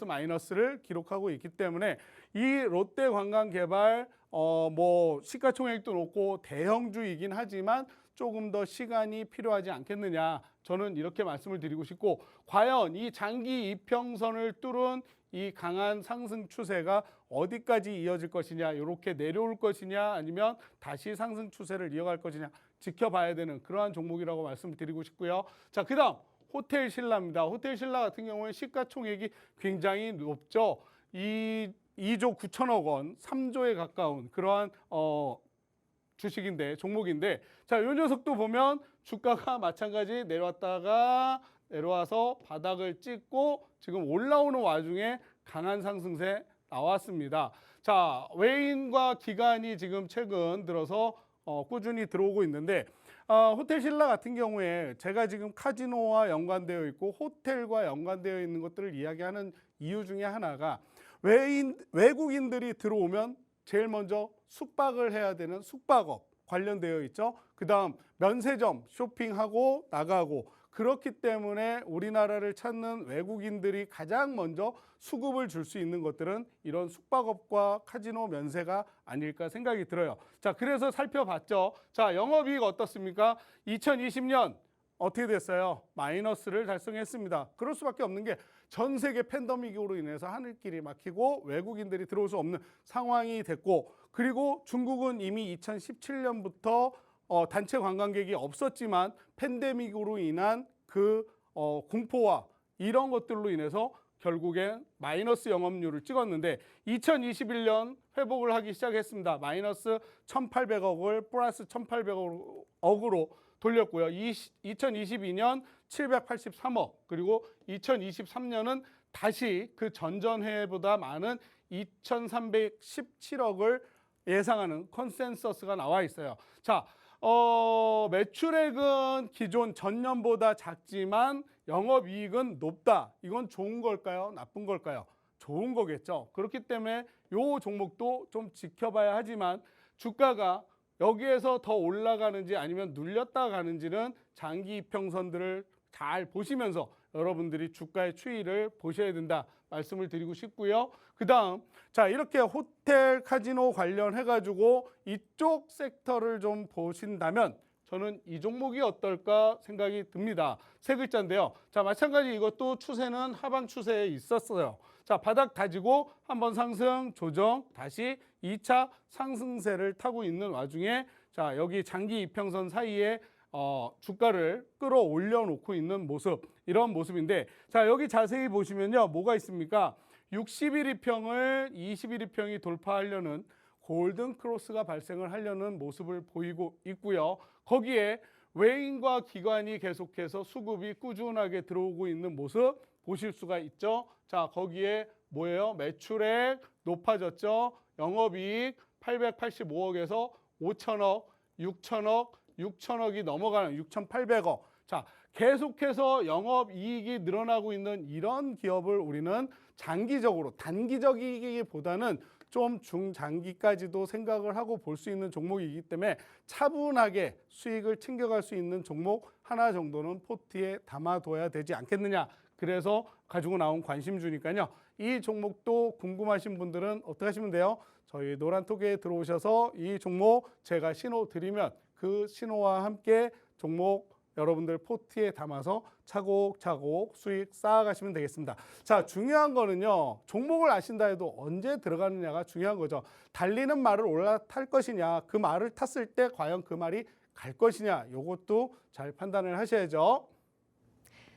마이너스를 기록하고 있기 때문에 이 롯데관광개발 뭐 시가총액도 높고 대형주이긴 하지만 조금 더 시간이 필요하지 않겠느냐. 저는 이렇게 말씀을 드리고 싶고 과연 이 장기 이평선을 뚫은 이 강한 상승 추세가 어디까지 이어질 것이냐, 이렇게 내려올 것이냐, 아니면 다시 상승 추세를 이어갈 것이냐 지켜봐야 되는 그러한 종목이라고 말씀을 드리고 싶고요. 자, 그다음 호텔 신라입니다. 호텔 신라 같은 경우에 시가총액이 굉장히 높죠. 2조 9천억 원, 3조에 가까운 그러한 주식인데 종목인데 자, 이 녀석도 보면 주가가 마찬가지 내려와서 바닥을 찍고 지금 올라오는 와중에 강한 상승세 나왔습니다. 자, 외인과 기관이 지금 최근 들어서 꾸준히 들어오고 있는데 호텔 신라 같은 경우에 제가 지금 카지노와 연관되어 있고 호텔과 연관되어 있는 것들을 이야기하는 이유 중에 하나가 외국인들이 들어오면 제일 먼저 숙박을 해야 되는 숙박업 관련되어 있죠. 그다음 면세점 쇼핑하고 나가고 그렇기 때문에 우리나라를 찾는 외국인들이 가장 먼저 수급을 줄 수 있는 것들은 이런 숙박업과 카지노 면세가 아닐까 생각이 들어요. 자, 그래서 살펴봤죠. 자, 영업이익 어떻습니까? 2020년 어떻게 됐어요? 마이너스를 달성했습니다. 그럴 수밖에 없는 게 전 세계 팬데믹으로 인해서 하늘길이 막히고 외국인들이 들어올 수 없는 상황이 됐고, 그리고 중국은 이미 2017년부터 단체 관광객이 없었지만 팬데믹으로 인한 그 공포와 이런 것들로 인해서 결국엔 마이너스 영업률을 찍었는데 2021년 회복을 하기 시작했습니다. 마이너스 1,800억을 플러스 1,800억으로 돌렸고요. 2022년 783억, 그리고 2023년은 다시 그 전전해보다 많은 2,317억을 예상하는 컨센서스가 나와 있어요. 자, 매출액은 기존 전년보다 작지만 영업이익은 높다. 이건 좋은 걸까요? 나쁜 걸까요? 좋은 거겠죠. 그렇기 때문에 이 종목도 좀 지켜봐야 하지만 주가가 여기에서 더 올라가는지 아니면 눌렸다 가는지는 장기 이평선들을 잘 보시면서 여러분들이 주가의 추이를 보셔야 된다 말씀을 드리고 싶고요. 그 다음, 자, 이렇게 호텔 카지노 관련해 가지고 이쪽 섹터를 좀 보신다면 저는 이 종목이 어떨까 생각이 듭니다. 세 글자인데요. 자, 마찬가지 이것도 추세는 하방 추세에 있었어요. 자, 바닥 다지고 한번 상승 조정, 다시 2차 상승세를 타고 있는 와중에 자, 여기 장기 이평선 사이에 주가를 끌어올려 놓고 있는 모습, 이런 모습인데, 자, 여기 자세히 보시면요, 뭐가 있습니까? 60일 이평을 21일 이평이 돌파하려는 골든 크로스가 발생을 하려는 모습을 보이고 있고요. 거기에 외인과 기관이 계속해서 수급이 꾸준하게 들어오고 있는 모습 보실 수가 있죠. 자, 거기에 뭐예요? 매출액 높아졌죠. 영업이익 885억에서 5천억, 6천억, 6천억이 넘어가는 6,800억. 자, 계속해서 영업이익이 늘어나고 있는 이런 기업을 우리는 장기적으로, 단기적이기보다는 좀 중장기까지도 생각을 하고 볼 수 있는 종목이기 때문에 차분하게 수익을 챙겨갈 수 있는 종목 하나 정도는 포트에 담아둬야 되지 않겠느냐. 그래서 가지고 나온 관심주니까요. 이 종목도 궁금하신 분들은 어떻게 하시면 돼요? 저희 노란톡에 들어오셔서 이 종목 제가 신호 드리면 그 신호와 함께 종목 여러분들 포트에 담아서 차곡차곡 수익 쌓아가시면 되겠습니다. 자, 중요한 거는요, 종목을 아신다 해도 언제 들어가느냐가 중요한 거죠. 달리는 말을 올라탈 것이냐, 그 말을 탔을 때 과연 그 말이 갈 것이냐, 이것도 잘 판단을 하셔야죠.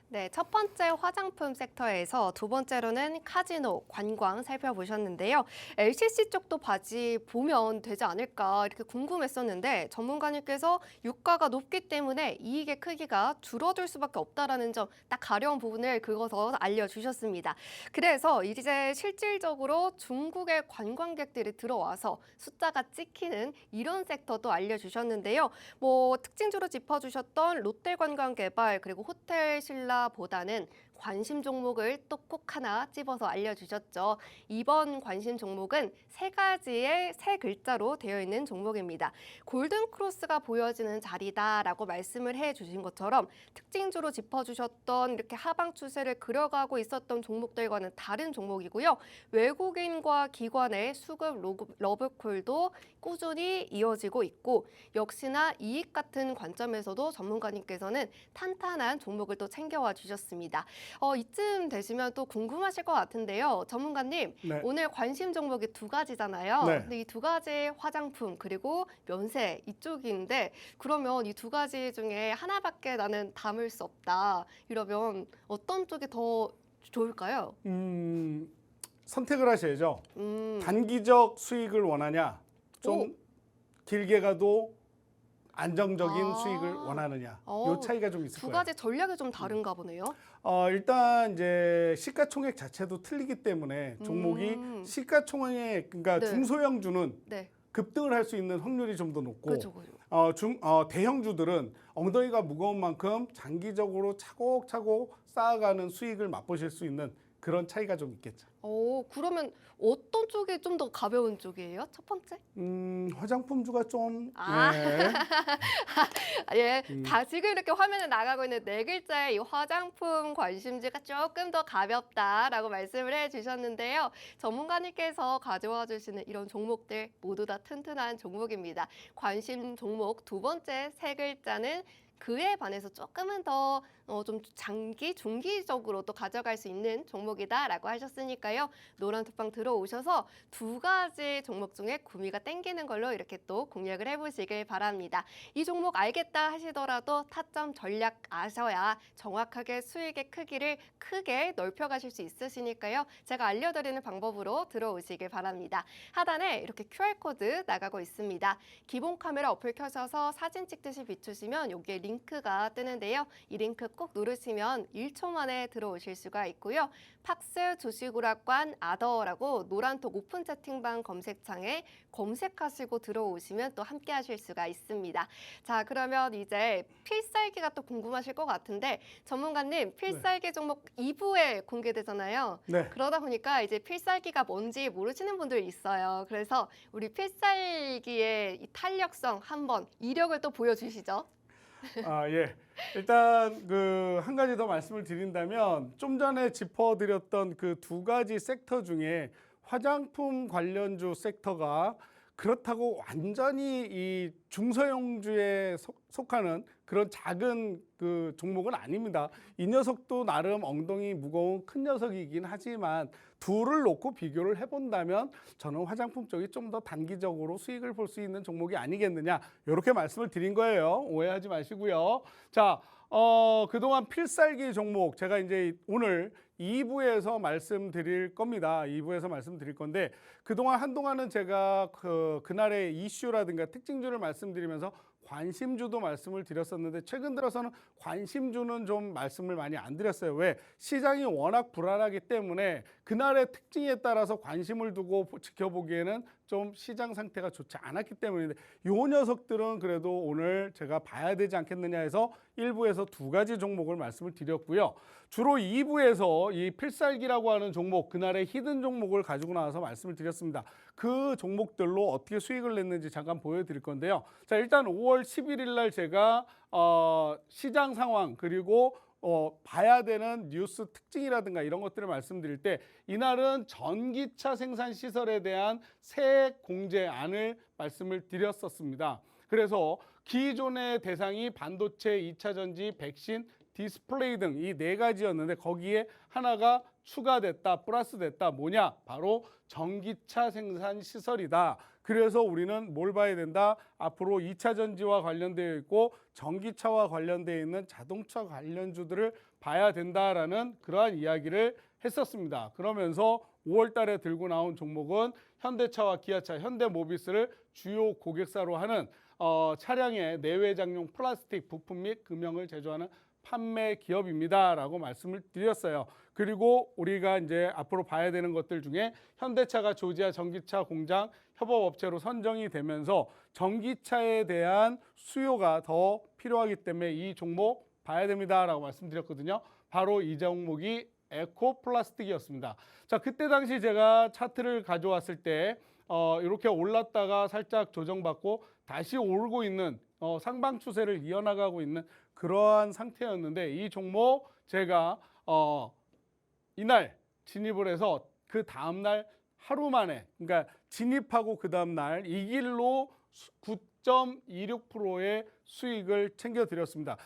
네, 첫 번째 화장품 섹터에서 두 번째로는 카지노, 관광 살펴보셨는데요. LCC 쪽도 바지 보면 되지 않을까 이렇게 궁금했었는데 전문가님께서 유가가 높기 때문에 이익의 크기가 줄어들 수밖에 없다라는 점 딱 가려운 부분을 긁어서 알려주셨습니다. 그래서 이제 실질적으로 중국의 관광객들이 들어와서 숫자가 찍히는 이런 섹터도 알려주셨는데요. 뭐 특징주로 짚어주셨던 롯데관광개발 그리고 호텔신라보다는 관심 종목을 또 꼭 하나 찝어서 알려주셨죠. 이번 관심 종목은 세 가지의 세 글자로 되어 있는 종목입니다. 골든크로스가 보여지는 자리다라고 말씀을 해주신 것처럼 특징주로 짚어주셨던 이렇게 하방 추세를 그려가고 있었던 종목들과는 다른 종목이고요. 외국인과 기관의 수급 러브콜도 꾸준히 이어지고 있고 역시나 이익 같은 관점에서도 전문가님께서는 탄탄한 종목을 또 챙겨와 주셨습니다. 이쯤 되시면 또 궁금하실 것 같은데요. 전문가님, 네. 오늘 관심 종목이 두 가지잖아요. 네. 근데 이 두 가지 화장품 그리고 면세 이쪽인데 그러면 이 두 가지 중에 하나밖에 나는 담을 수 없다. 이러면 어떤 쪽이 더 좋을까요? 선택을 하셔야죠. 단기적 수익을 원하냐, 좀 오. 길게 가도 안정적인 아. 수익을 원하느냐, 어, 이 차이가 좀 있을 두 거예요. 가지 전략이 좀 다른가 보네요. 일단 이제 시가총액 자체도 틀리기 때문에 종목이 시가총액, 그러니까 네. 중소형주는 네, 급등을 할 수 있는 확률이 좀 더 높고, 그렇죠, 그렇죠. 대형주들은 엉덩이가 무거운 만큼 장기적으로 차곡차곡 쌓아가는 수익을 맛보실 수 있는 그런 차이가 좀 있겠죠. 그러면 어떤 쪽이 좀 더 가벼운 쪽이에요? 첫 번째? 화장품주가 좀 아. 예. 예, 음. 다 지금 이렇게 화면에 나가고 있는 네 글자의 이 화장품 관심주가 조금 더 가볍다라고 말씀을 해주셨는데요. 전문가님께서 가져와 주시는 이런 종목들 모두 다 튼튼한 종목입니다. 관심 종목 두 번째 세 글자는 그에 반해서 조금은 더 좀 중기적으로 또 가져갈 수 있는 종목이다라고 하셨으니까요. 노란 톡방 들어오셔서 두 가지 종목 중에 구미가 땡기는 걸로 이렇게 또 공략을 해보시길 바랍니다. 이 종목 알겠다 하시더라도 타점 전략 아셔야 정확하게 수익의 크기를 크게 넓혀가실 수 있으시니까요. 제가 알려드리는 방법으로 들어오시길 바랍니다. 하단에 이렇게 QR코드 나가고 있습니다. 기본 카메라 어플 켜셔서 사진 찍듯이 비추시면 여기에 링크가 뜨는데요. 이 링크 꼭 누르시면 1초 만에 들어오실 수가 있고요. 팍스 주식오락관 아더라고 노란톡 오픈 채팅방 검색창에 검색하시고 들어오시면 또 함께 하실 수가 있습니다. 자, 그러면 이제 필살기가 또 궁금하실 것 같은데 전문가님 필살기 종목 2부에 공개되잖아요. 네. 그러다 보니까 이제 필살기가 뭔지 모르시는 분들 있어요. 그래서 우리 필살기의 이 탄력성 한번 이력을 또 보여주시죠. 예. 일단 그 한 가지 더 말씀을 드린다면 좀 전에 짚어드렸던 그 두 가지 섹터 중에 화장품 관련주 섹터가 그렇다고 완전히 이 중소형주에 속하는 그런 작은 그 종목은 아닙니다. 이 녀석도 나름 엉덩이 무거운 큰 녀석이긴 하지만 둘을 놓고 비교를 해본다면 저는 화장품 쪽이 좀 더 단기적으로 수익을 볼 수 있는 종목이 아니겠느냐 이렇게 말씀을 드린 거예요. 오해하지 마시고요. 자, 그동안 필살기 종목 제가 이제 오늘 2부에서 말씀드릴 겁니다. 2부에서 말씀드릴 건데 그동안 한동안은 제가 그날의 이슈라든가 특징주를 말씀드리면서 관심주도 말씀을 드렸었는데 최근 들어서는 관심주는 좀 말씀을 많이 안 드렸어요. 왜? 시장이 워낙 불안하기 때문에 그날의 특징에 따라서 관심을 두고 지켜보기에는 좀 시장 상태가 좋지 않았기 때문인데 이 녀석들은 그래도 오늘 제가 봐야 되지 않겠느냐 해서 1부에서 두 가지 종목을 말씀을 드렸고요. 주로 2부에서 이 필살기라고 하는 종목, 그날의 히든 종목을 가지고 나와서 말씀을 드렸습니다. 그 종목들로 어떻게 수익을 냈는지 잠깐 보여드릴 건데요. 자, 일단 5월 11일 날 제가 시장 상황 그리고 봐야 되는 뉴스 특징이라든가 이런 것들을 말씀드릴 때 이날은 전기차 생산 시설에 대한 세액 공제안을 말씀을 드렸었습니다. 그래서 기존의 대상이 반도체, 2차 전지, 백신, 디스플레이 등 이 네 가지였는데 거기에 하나가 추가됐다, 플러스됐다. 뭐냐? 바로 전기차 생산 시설이다. 그래서 우리는 뭘 봐야 된다? 앞으로 2차 전지와 관련되어 있고 전기차와 관련되어 있는 자동차 관련주들을 봐야 된다라는 그러한 이야기를 했었습니다. 그러면서 5월 달에 들고 나온 종목은 현대차와 기아차, 현대모비스를 주요 고객사로 하는 차량의 내외 장용 플라스틱 부품 및 금형을 제조하는 판매 기업입니다라고 말씀을 드렸어요. 그리고 우리가 이제 앞으로 봐야 되는 것들 중에 현대차가 조지아 전기차 공장 협업업체로 선정이 되면서 전기차에 대한 수요가 더 필요하기 때문에 이 종목 봐야 됩니다라고 말씀드렸거든요. 바로 이 종목이 에코플라스틱이었습니다. 자, 그때 당시 제가 차트를 가져왔을 때 이렇게 올랐다가 살짝 조정받고 다시 오르고 있는 상방 추세를 이어나가고 있는 그러한 상태였는데 이 종목 제가 이날 진입을 해서 그 다음날 하루 만에 그러니까 진입하고 그 다음날 이 길로 9.26%의 수익을 챙겨드렸습니다.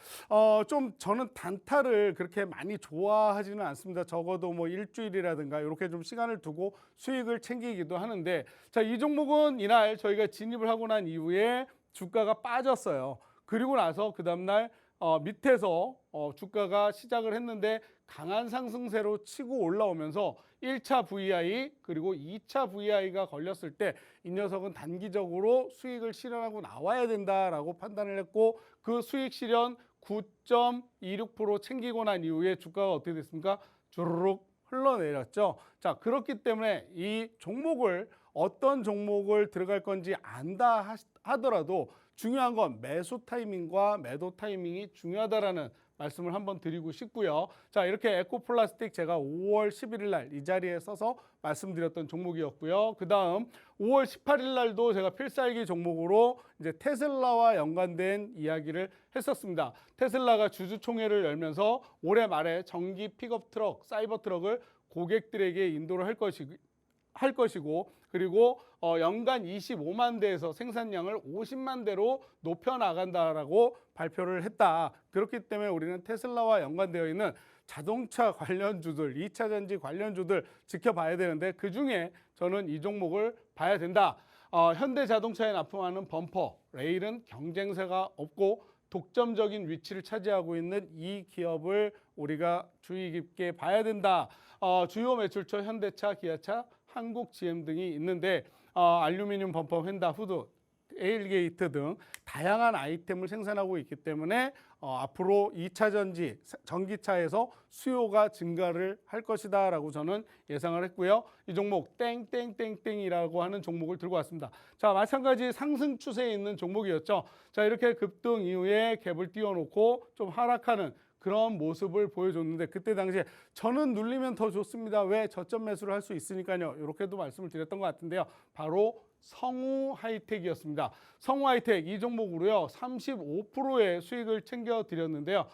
좀 저는 단타를 그렇게 많이 좋아하지는 않습니다. 적어도 뭐 일주일이라든가 이렇게 좀 시간을 두고 수익을 챙기기도 하는데 자, 이 종목은 이날 저희가 진입을 하고 난 이후에 주가가 빠졌어요. 그리고 나서 그 다음날 밑에서 주가가 시작을 했는데 강한 상승세로 치고 올라오면서 1차 VI 그리고 2차 VI가 걸렸을 때 이 녀석은 단기적으로 수익을 실현하고 나와야 된다라고 판단을 했고 그 수익 실현 9.26% 챙기고 난 이후에 주가가 어떻게 됐습니까? 주르륵 흘러내렸죠. 자, 그렇기 때문에 이 종목을 어떤 종목을 들어갈 건지 안다 하더라도 중요한 건 매수 타이밍과 매도 타이밍이 중요하다라는 말씀을 한번 드리고 싶고요. 자, 이렇게 에코플라스틱 제가 5월 11일 날 이 자리에 써서 말씀드렸던 종목이었고요. 그다음 5월 18일 날도 제가 필살기 종목으로 이제 테슬라와 연관된 이야기를 했었습니다. 테슬라가 주주총회를 열면서 올해 말에 전기 픽업 트럭, 사이버 트럭을 고객들에게 인도를 할 것이고 그리고 연간 25만 대에서 생산량을 50만 대로 높여 나간다라고 발표를 했다. 그렇기 때문에 우리는 테슬라와 연관되어 있는 자동차 관련주들, 2차 전지 관련주들 지켜봐야 되는데 그중에 저는 이 종목을 봐야 된다. 현대자동차에 납품하는 범퍼, 레일은 경쟁사가 없고 독점적인 위치를 차지하고 있는 이 기업을 우리가 주의 깊게 봐야 된다. 주요 매출처 현대차, 기아차, 한국 GM 등이 있는데 알루미늄 범퍼, 휀다, 후드, 에일게이트 등 다양한 아이템을 생산하고 있기 때문에 앞으로 2차 전지, 전기차에서 수요가 증가를 할 것이다 라고 저는 예상을 했고요. 이 종목 땡땡땡땡이라고 하는 종목을 들고 왔습니다. 자, 마찬가지 상승 추세에 있는 종목이었죠. 자, 이렇게 급등 이후에 갭을 띄워놓고 좀 하락하는 그런 모습을 보여줬는데 그때 당시에 저는 눌리면 더 좋습니다. 왜? 저점 매수를 할 수 있으니까요. 이렇게도 말씀을 드렸던 것 같은데요. 바로 성우 하이텍이었습니다. 성우 하이텍 이 종목으로요 35%의 수익을 챙겨드렸는데요.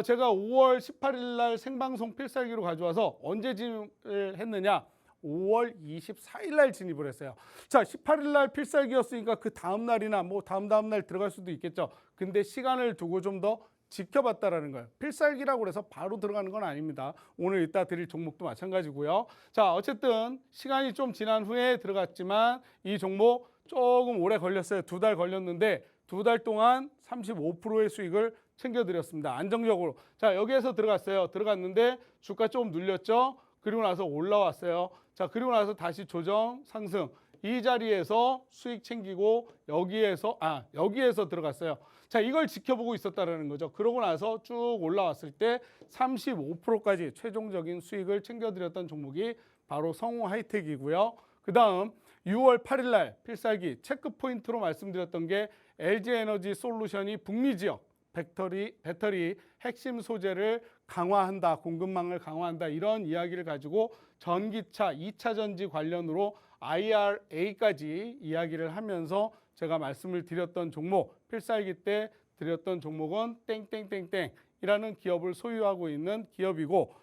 제가 5월 18일 날 생방송 필살기로 가져와서 언제 진입을 했느냐? 5월 24일 날 진입을 했어요. 자, 18일 날 필살기였으니까 그 다음 날이나 뭐 다음 날 들어갈 수도 있겠죠. 근데 시간을 두고 좀 더 지켜봤다라는 거예요. 필살기라고 해서 바로 들어가는 건 아닙니다. 오늘 이따 드릴 종목도 마찬가지고요. 자, 어쨌든 시간이 좀 지난 후에 들어갔지만 이 종목 조금 오래 걸렸어요. 2달 걸렸는데 2달 동안 35%의 수익을 챙겨드렸습니다. 안정적으로. 자, 여기에서 들어갔어요. 들어갔는데 주가 조금 눌렸죠. 그리고 나서 올라왔어요. 자, 그리고 나서 다시 조정, 상승. 이 자리에서 수익 챙기고 여기에서 들어갔어요. 자, 이걸 지켜보고 있었다라는 거죠. 그러고 나서 쭉 올라왔을 때 35%까지 최종적인 수익을 챙겨드렸던 종목이 바로 성우 하이텍이고요. 그 다음 6월 8일 날 필살기 체크 포인트로 말씀드렸던 게 LG에너지 솔루션이 북미 지역 배터리 핵심 소재를 강화한다, 공급망을 강화한다 이런 이야기를 가지고 전기차, 2차 전지 관련으로 IRA까지 이야기를 하면서 제가 말씀을 드렸던 종목, 필살기 때 드렸던 종목은 땡땡땡땡이라는 기업을 소유하고 있는 기업이고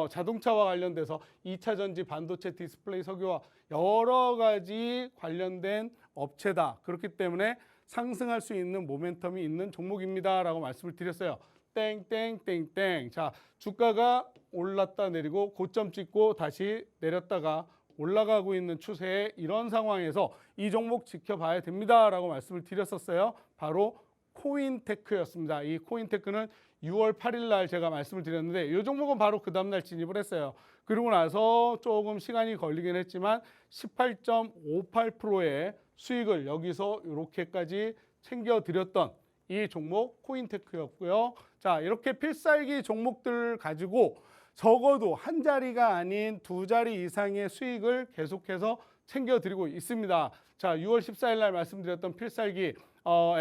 자동차와 관련돼서 2차 전지 반도체 디스플레이 석유와 여러 가지 관련된 업체다. 그렇기 때문에 상승할 수 있는 모멘텀이 있는 종목입니다 라고 말씀을 드렸어요. 땡땡땡땡. 자, 주가가 올랐다 내리고 고점 찍고 다시 내렸다가 올라가고 있는 추세의 이런 상황에서 이 종목 지켜봐야 됩니다 라고 말씀을 드렸었어요. 바로 코인테크였습니다. 이 코인테크는 6월 8일 날 제가 말씀을 드렸는데 이 종목은 바로 그 다음날 진입을 했어요. 그리고 나서 조금 시간이 걸리긴 했지만 18.58%의 수익을 여기서 이렇게까지 챙겨드렸던 이 종목 코인테크였고요. 자, 이렇게 필살기 종목들을 가지고 적어도 한 자리가 아닌 2자리 이상의 수익을 계속해서 챙겨드리고 있습니다. 자, 6월 14일 날 말씀드렸던 필살기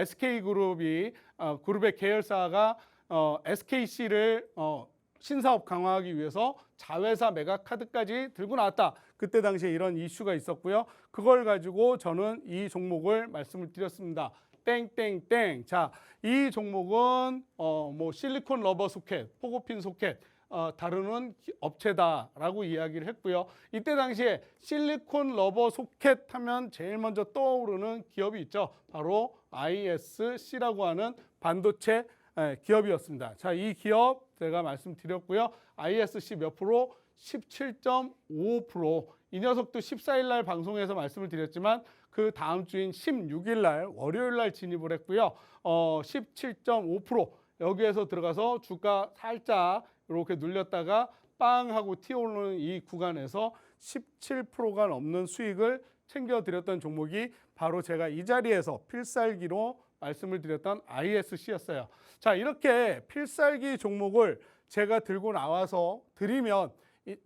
SK그룹이 그룹의 계열사가 SKC를 신사업 강화하기 위해서 자회사 매각 카드까지 들고 나왔다. 그때 당시에 이런 이슈가 있었고요. 그걸 가지고 저는 이 종목을 말씀을 드렸습니다. 땡땡땡. 자, 이 종목은 뭐 실리콘 러버 소켓, 포고핀 소켓 다루는 업체다라고 이야기를 했고요. 이때 당시에 실리콘 러버 소켓 하면 제일 먼저 떠오르는 기업이 있죠. 바로 ISC라고 하는 반도체 기업이었습니다. 자, 이 기업 제가 말씀드렸고요. ISC 몇 프로? 17.55%. 이 녀석도 14일 날 방송에서 말씀을 드렸지만 그 다음 주인 16일 날 월요일 날 진입을 했고요. 17.5% 여기에서 들어가서 주가 살짝 이렇게 눌렸다가 빵 하고 튀어오르는 이 구간에서 17%가 넘는 수익을 챙겨드렸던 종목이 바로 제가 이 자리에서 필살기로 말씀을 드렸던 ISC였어요. 자, 이렇게 필살기 종목을 제가 들고 나와서 드리면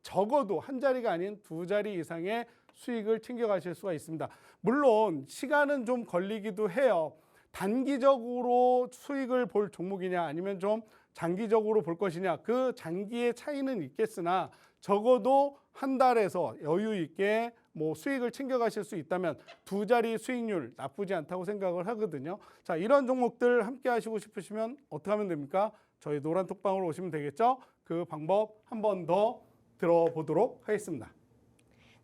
적어도 한 자리가 아닌 2자리 이상의 수익을 챙겨가실 수가 있습니다. 물론 시간은 좀 걸리기도 해요. 단기적으로 수익을 볼 종목이냐 아니면 좀 장기적으로 볼 것이냐, 그 장기의 차이는 있겠으나 적어도 한 달에서 여유 있게 뭐 수익을 챙겨가실 수 있다면 두 자리 수익률 나쁘지 않다고 생각을 하거든요. 자, 이런 종목들 함께 하시고 싶으시면 어떻게 하면 됩니까? 저희 노란톡방으로 오시면 되겠죠? 그 방법 한 번 더 들어보도록 하겠습니다.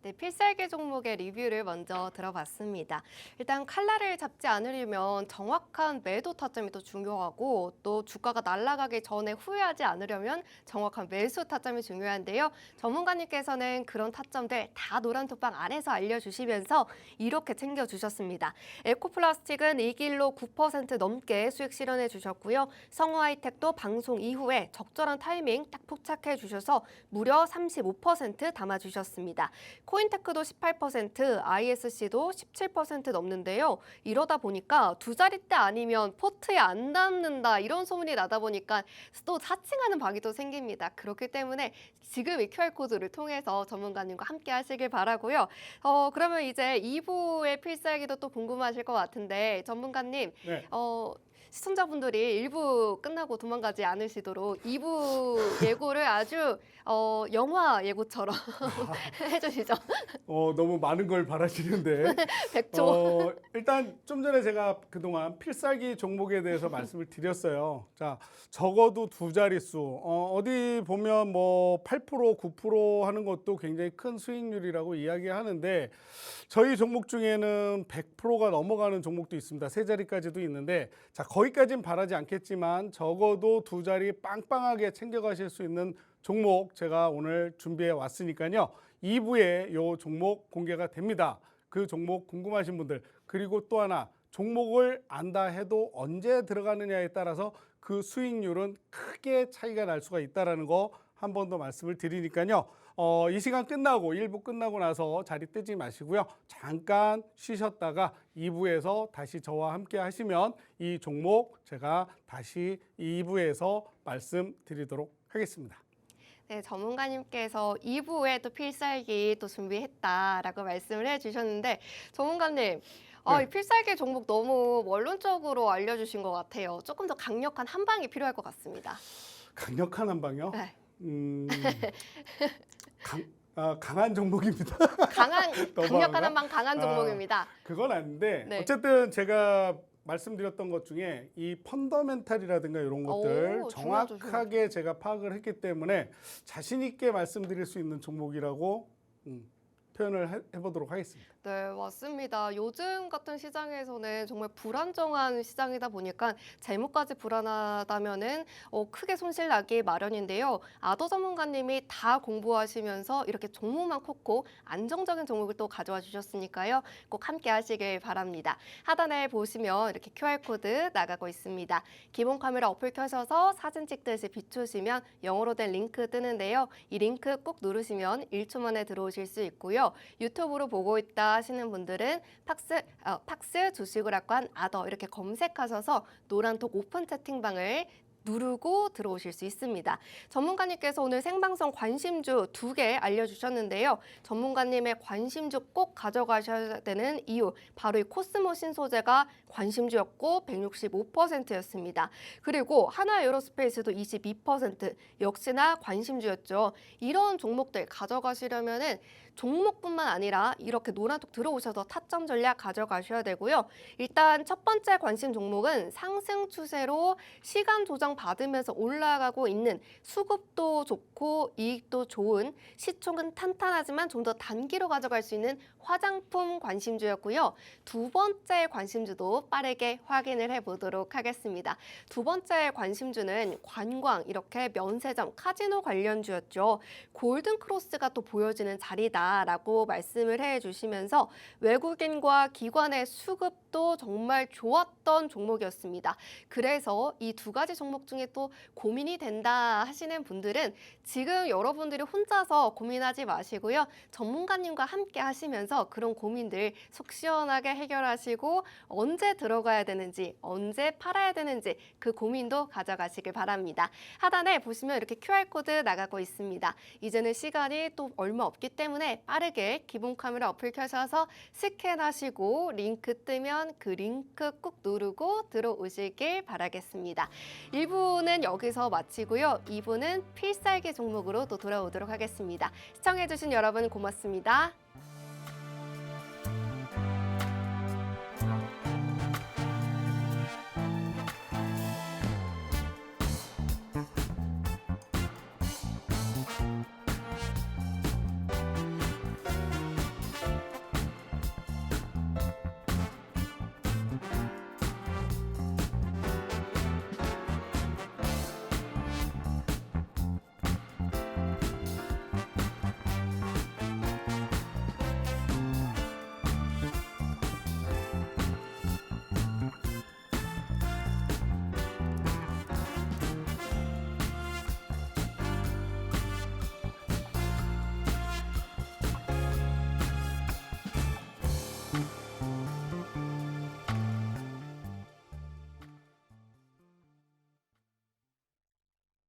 네, 필살기 종목의 리뷰를 먼저 들어봤습니다. 일단 칼날을 잡지 않으려면 정확한 매도 타점이 더 중요하고, 또 주가가 날아가기 전에 후회하지 않으려면 정확한 매수 타점이 중요한데요. 전문가님께서는 그런 타점들 다 노란톡방 안에서 알려주시면서 이렇게 챙겨주셨습니다. 에코플라스틱은 이 길로 9% 넘게 수익 실현해 주셨고요. 성우하이텍도 방송 이후에 적절한 타이밍 딱 포착해 주셔서 무려 35% 담아주셨습니다. 코인테크도 18%, ISC도 17% 넘는데요. 이러다 보니까 두 자릿대 아니면 포트에 안 담는다 이런 소문이 나다 보니까 또 사칭하는 방이 또 생깁니다. 그렇기 때문에 지금 이 QR코드를 통해서 전문가님과 함께 하시길 바라고요. 그러면 이제 2부의 필살기도 또 궁금하실 것 같은데 전문가님, 네. 시청자분들이 1부 끝나고 도망가지 않으시도록 2부 예고를 아주 영화 예고처럼 해주시죠. 너무 많은 걸 바라시는데 100조. 일단 좀 전에 제가 그동안 필살기 종목에 대해서 말씀을 드렸어요. 자, 적어도 두 자릿수, 어디 보면 뭐 8%, 9% 하는 것도 굉장히 큰 수익률이라고 이야기하는데 저희 종목 중에는 100%가 넘어가는 종목도 있습니다. 세 자리까지도 있는데, 자, 거기까지는 바라지 않겠지만 적어도 두 자리 빵빵하게 챙겨가실 수 있는 종목 제가 오늘 준비해 왔으니까요. 2부에 이 종목 공개가 됩니다. 그 종목 궁금하신 분들, 그리고 또 하나 종목을 안다 해도 언제 들어가느냐에 따라서 그 수익률은 크게 차이가 날 수가 있다는 거 한 번 더 말씀을 드리니까요. 이 시간 끝나고 1부 끝나고 나서 자리 뜨지 마시고요. 잠깐 쉬셨다가 2부에서 다시 저와 함께 하시면 이 종목 제가 다시 2부에서 말씀드리도록 하겠습니다. 네, 전문가님께서 2부에 또 필살기 또 준비했다라고 말씀을 해주셨는데 전문가님, 이 필살기 종목 너무 원론적으로 알려주신 것 같아요. 조금 더 강력한 한 방이 필요할 것 같습니다. 강력한 한 방이요? 네. 강한 종목입니다. 강력한 한 방 강한 종목입니다. 그건 아닌데 네. 어쨌든 제가 말씀드렸던 것 중에 이 펀더멘탈이라든가 이런 것들 오, 정확하게 제가 파악을 했기 때문에 자신 있게 말씀드릴 수 있는 종목이라고 표현을 해보도록 하겠습니다. 네, 맞습니다. 요즘 같은 시장에서는 정말 불안정한 시장이다 보니까 재무까지 불안하다면은 크게 손실 나기 마련인데요. 아더 전문가님이 다 공부하시면서 이렇게 종목만 콕콕 안정적인 종목을 또 가져와 주셨으니까요. 꼭 함께 하시길 바랍니다. 하단에 보시면 이렇게 QR코드 나가고 있습니다. 기본 카메라 어플 켜셔서 사진 찍듯이 비추시면 영어로 된 링크 뜨는데요. 이 링크 꼭 누르시면 1초 만에 들어오실 수 있고요. 유튜브로 보고 있다 하시는 분들은 팍스 주식오락관 아더 이렇게 검색하셔서 노란톡 오픈 채팅방을 누르고 들어오실 수 있습니다. 전문가님께서 오늘 생방송 관심주 2개 알려주셨는데요. 전문가님의 관심주 꼭 가져가셔야 되는 이유, 바로 이 코스모 신소재가 관심주였고 165%였습니다. 그리고 하나에어로스페이스도 22%, 역시나 관심주였죠. 이런 종목들 가져가시려면은 종목뿐만 아니라 이렇게 노란톡 들어오셔서 타점 전략 가져가셔야 되고요. 일단 첫 번째 관심 종목은 상승 추세로 시간 조정 받으면서 올라가고 있는 수급도 좋고 이익도 좋은 시총은 탄탄하지만 좀 더 단기로 가져갈 수 있는 화장품 관심주였고요. 두 번째 관심주도 빠르게 확인을 해보도록 하겠습니다. 두 번째 관심주는 관광, 이렇게 면세점, 카지노 관련주였죠. 골든크로스가 또 보여지는 자리다라고 말씀을 해주시면서 외국인과 기관의 수급도 정말 좋았던 종목이었습니다. 그래서 이 두 가지 종목 종목 중에 또 고민이 된다 하시는 분들은 지금 여러분들이 혼자서 고민하지 마시고요. 전문가님과 함께 하시면서 그런 고민들 속 시원하게 해결하시고 언제 들어가야 되는지, 언제 팔아야 되는지 그 고민도 가져가시길 바랍니다. 하단에 보시면 이렇게 QR코드 나가고 있습니다. 이제는 시간이 또 얼마 없기 때문에 빠르게 기본 카메라 어플 켜셔서 스캔하시고 링크 뜨면 그 링크 꾹 누르고 들어오시길 바라겠습니다. 1부는 여기서 마치고요. 2부는 필살기 종목으로 또 돌아오도록 하겠습니다. 시청해주신 여러분 고맙습니다.